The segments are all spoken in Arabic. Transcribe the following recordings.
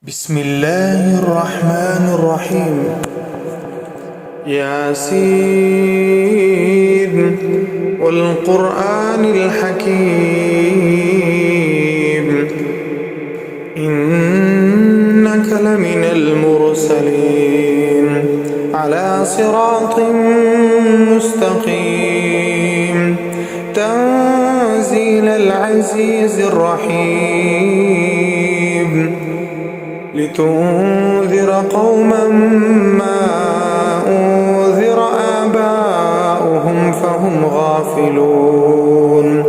بسم الله الرحمن الرحيم. ياسين والقرآن الحكيم إنك لمن المرسلين على صراط مستقيم تنزيل العزيز الرحيم لتنذر قوما ما أنذر آباؤهم فهم غافلون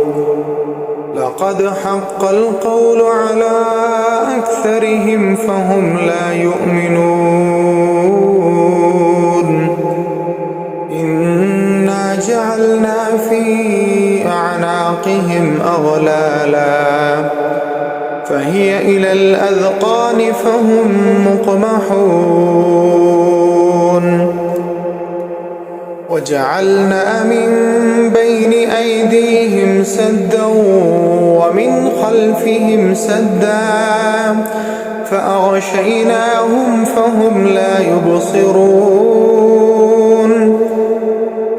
لقد حق القول على أكثرهم فهم لا يؤمنون إنا جعلنا في أعناقهم أغلالا فهي إلى الأذقان فهم مقمحون وجعلنا من بين أيديهم سدا ومن خلفهم سدا فأغشيناهم فهم لا يبصرون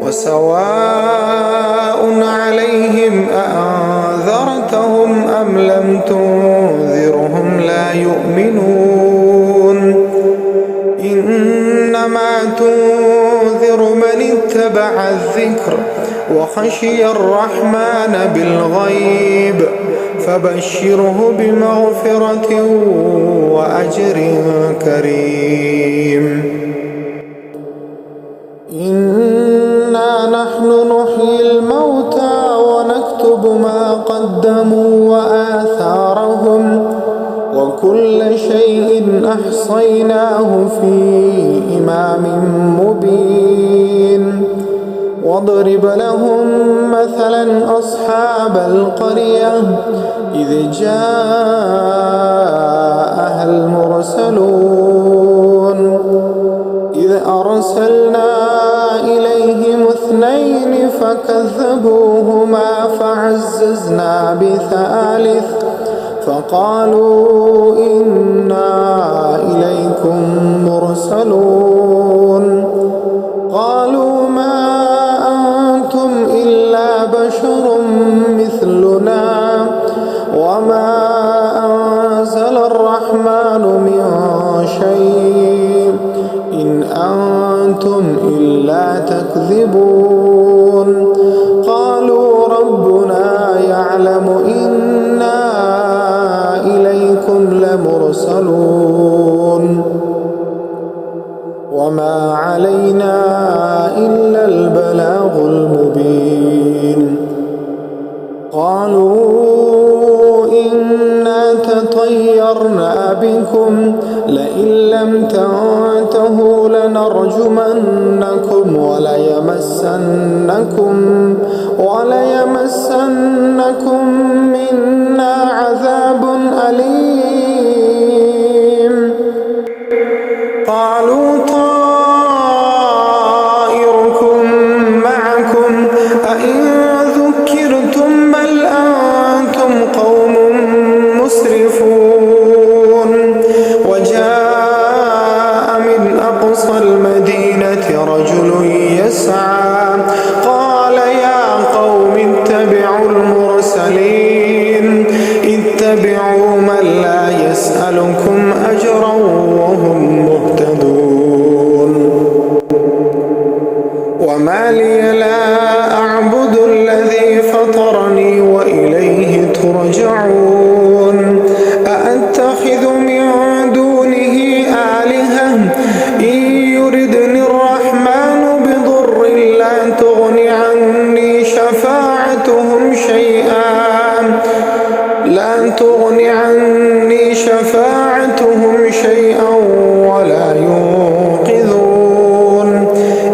وسواء عليهم أأنذرتهم أم لم تنذرهم لا يؤمنون إنما تنذر من اتبع الذكر وخشي الرحمن بالغيب فبشره بمغفرة وأجر كريم إنا نحن نحيي الموتى ونكتب ما قدموا وآثارهم وكل شيء أحصيناه في إمام مبين واضرب لهم مثلا أصحاب القرية إذ جاءها المرسلون إذ أرسلنا إليهم اثنين فكذبوهما فعززنا بثالث فقالوا إنا إليكم مرسلون قالوا ما أنتم إلا بشر مثلنا وما أنزل الرحمن من شيء إن أنتم إلا تكذبون قالوا ربنا يعلم إنا إليكم لمرسلون وما علينا إلا البلاغ المبين قالوا إنا تطيرنا بكم لئن لم تنتهوا لنرجمنكم وليمسنكم منا عذاب أليم قالوا طائركم معكم أئن ذكرتم بل أنتم قوم مسرفون وجاء من أقصى المدينة رجل يسعى قال يا قوم اتبعوا المرسلين اتبعوا من لا يسألكم أجرا وهم مهتدون وما لي لا أعبد الذي فطرني وإليه ترجعون أأتخذ من دونه آلهة إن يردني الرحمن بضر لا تغني عني شفاعتهم شيئا ولا ينقذون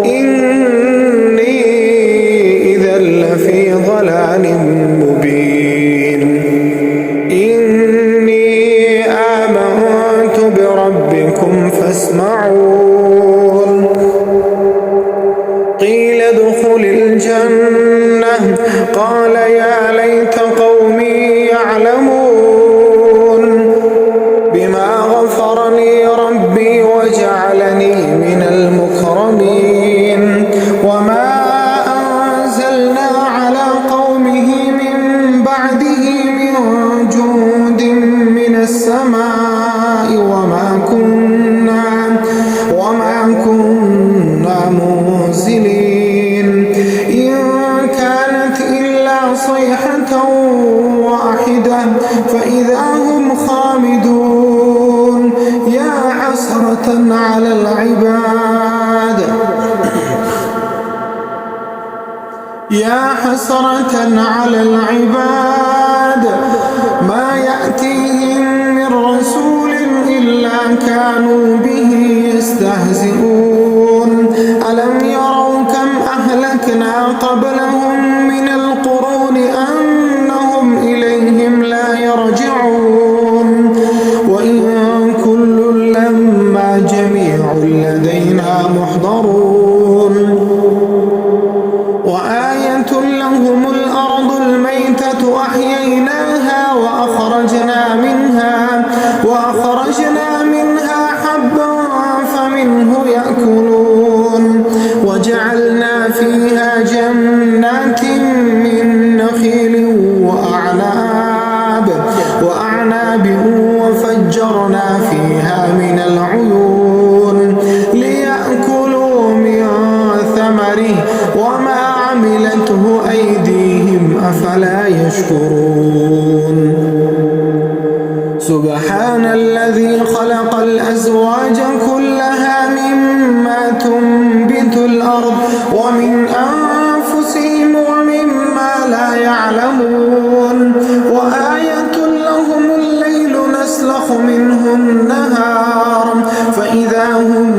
إني إذا لفي ضلال مبين إني آمنت بربكم فاسمعون قيل ادخل الجنة قال يا ليت قومي يعلمون بما غفر السماء وما كنا منزلين إن كانت إلا صيحة واحدة فإذا هم خامدون يا حسرة على العباد ما يأتيهم من رسول إلا كانوا به يستهزئون ألم يروا كم أهلكنا قبلهم من القرون أنهم إليهم لا يرجعون وإن كل لما جميع لدينا محضرون وآية لهم الأرض الميتة أحييناها وأخرجنا منها حبا فمنه يأكلون وجعلنا فيها جنات من نخيل وأعناب وفجرنا فيها من العيون ليأكلوا من ثمره وما عملته أيديهم أفلا يشكرون سبحان الذي خلق الأزواج كلها مما تنبت الأرض ومن أنفسهم ومما لا يعلمون وآية لهم الليل نسلخ منه النهار فإذا هم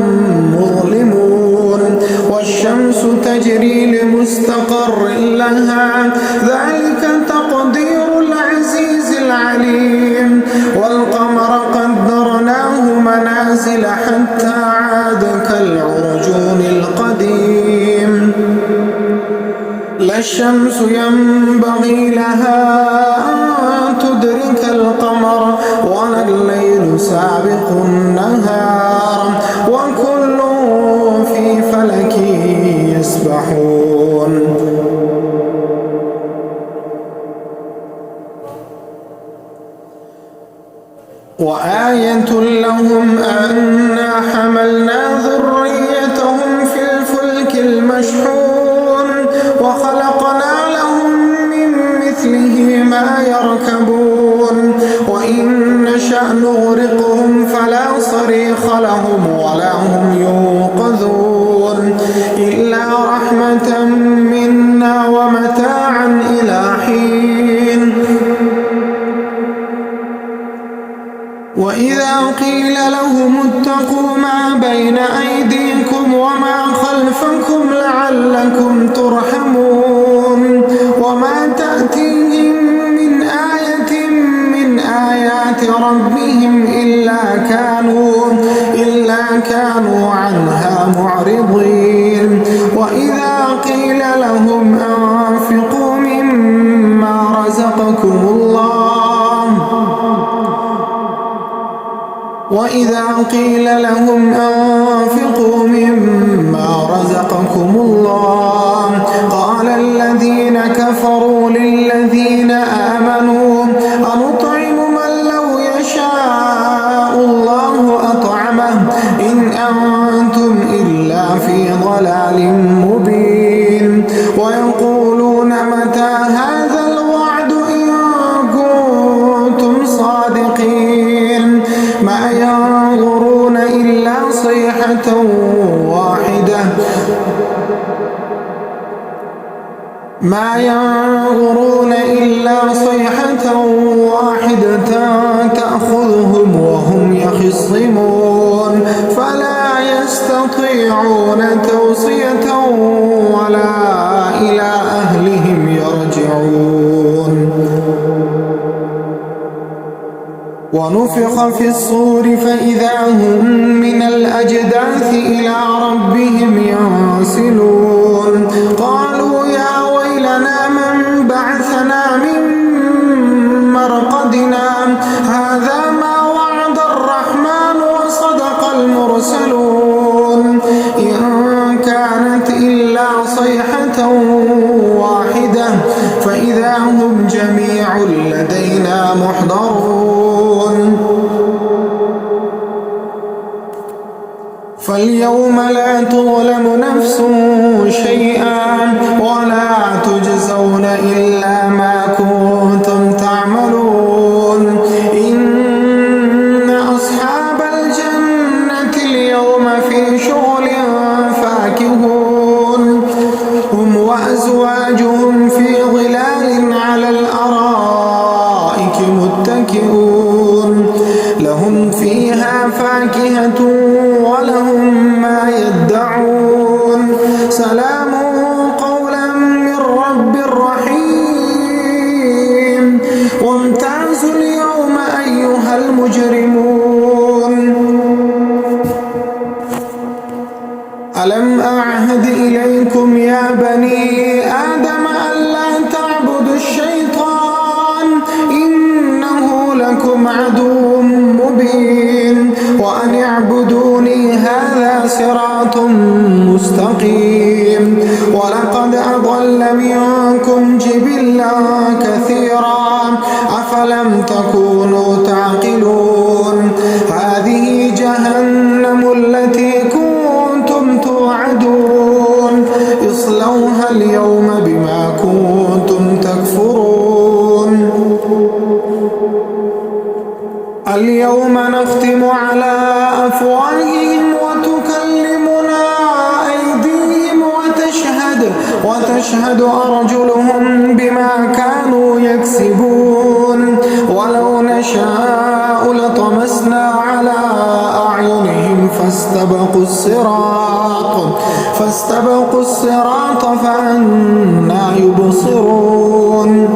مظلمون والشمس تجري لمستقر لها ذلك تقدير العزيز العليم والقمر قدرناه منازل حتى عاد كالعرجون القديم لا الشمس ينبغي لها أن تدرك القمر ولا الليل سابق النهار وكل في فلك يسبحون وآية لهم أنا حملنا ذريتهم في الفلك المشحون وخلقنا لهم من مثله ما يركبون وإن نشأ نغرقهم فلا صريخ لهم ولا هم ينقذون إلا رحمة منا ومتاعا إلى حين وإذا قيل لهم اتقوا ما بين أيديكم وما خلفكم لعلكم ترحمون وما تأتيهم من آية من آيات ربهم إلا كانوا عنها معرضين وإذا قيل لهم أنفقوا مما رزقكم الله قال الذين كفروا للذين آمنوا أنطعم من لو يشاء الله أطعمه إن أنتم إلا في ضلال مبين ويقولون متى هذا الوعد إن كنتم صادقين ما ينظرون إلا صيحة واحدة تأخذهم وهم يخصمون فلا يستطيعون توصية ولا إلى أهلهم يرجعون ونفخ في الصور فإذا هم من الأجداث إلى ربهم ينسلون قالوا يا ويلنا من بعثنا من مرقدنا هذا ما وعد الرحمن وصدق المرسلون إن كانت إلا صيحة واحدة فإذا هم جميع لدينا محضرون لهم فيها فاكهة ولهم ما يدعون سلام قولا من رب رحيم وامتازوا اليوم أيها المجرمون ألم أعهد إليكم يا بني آدم ألا تعبدوا الشيطان إنه لكم عدو مبين وأن اعبدوني هذا صراط مستقيم ولقد أضل منكم جبلا كثيرا أفلم تكونوا تعقلون هذه جهنم التي كنتم توعدون اصلوها اليوم بما كنتم تكفرون اليوم نختم على أفواههم وتكلمنا أيديهم وتشهد أرجلهم بما كانوا يكسبون ولو نشاء لطمسنا على أعينهم فاستبقوا الصراط فأنى يبصرون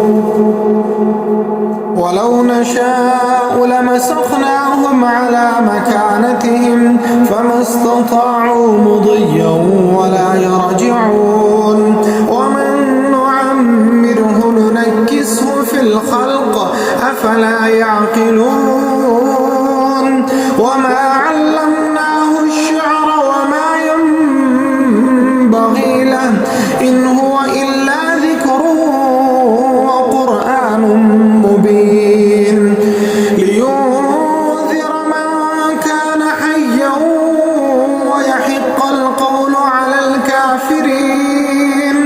ولو نشاء لمسخناهم على مكانتهم فما استطاعوا مضيا ولا يرجعون ومن نعمره ننكسه في الخلق أفلا يعقلون وما علمناه الشعر وما ينبغي له إن هو إلا ذكر وقرآن مبين لينذر من كان حيا ويحق القول على الكافرين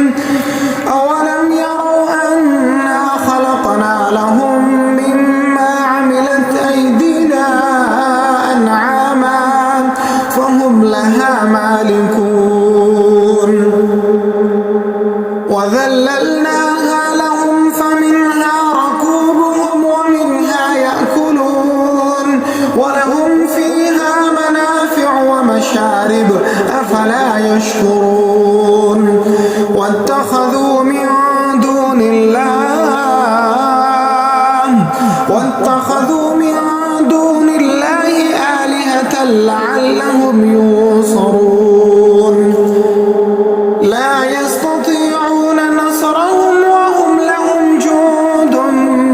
أولم يروا أنا خلقنا لهم مما عملت أيدينا أنعاما فهم لها مالكون وذللناها لهم فمنها ركوبهم ومنها يأكلون ولهم فيها منافع ومشارب أفلا يشكرون واتخذوا من دون الله آلهة لعلهم ينصرون لا يستطيعون نصرهم وهم لهم جند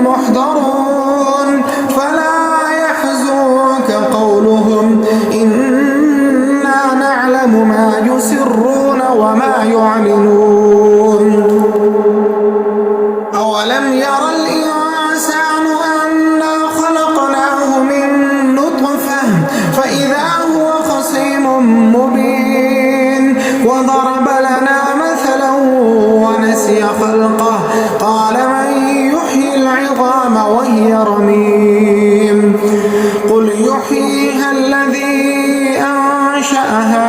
محضرون فلا يحزنك قولهم إنا نعلم ما يسرون وما يعلنون أولم ير الإنسان أنا خلقناه من نطفة فإذا هو خصيم مبين وضرب لنا مثلا ونسي خلقه قال من يحيي العظام وهي رميم قل يحييها الذي أنشأها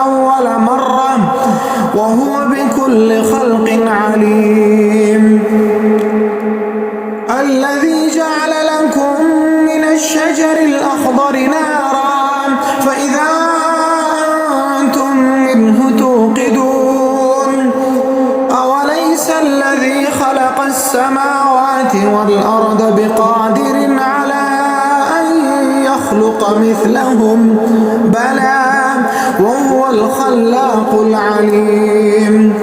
أول مرة وهو بكل خلق عليم الذي جعل لكم من الشجر الأخضر نارا فإذا أنتم منه توقدون أوليس الذي خلق السماوات والأرض بقادر على أن يخلق مثلهم بلى وهو الخلاق العليم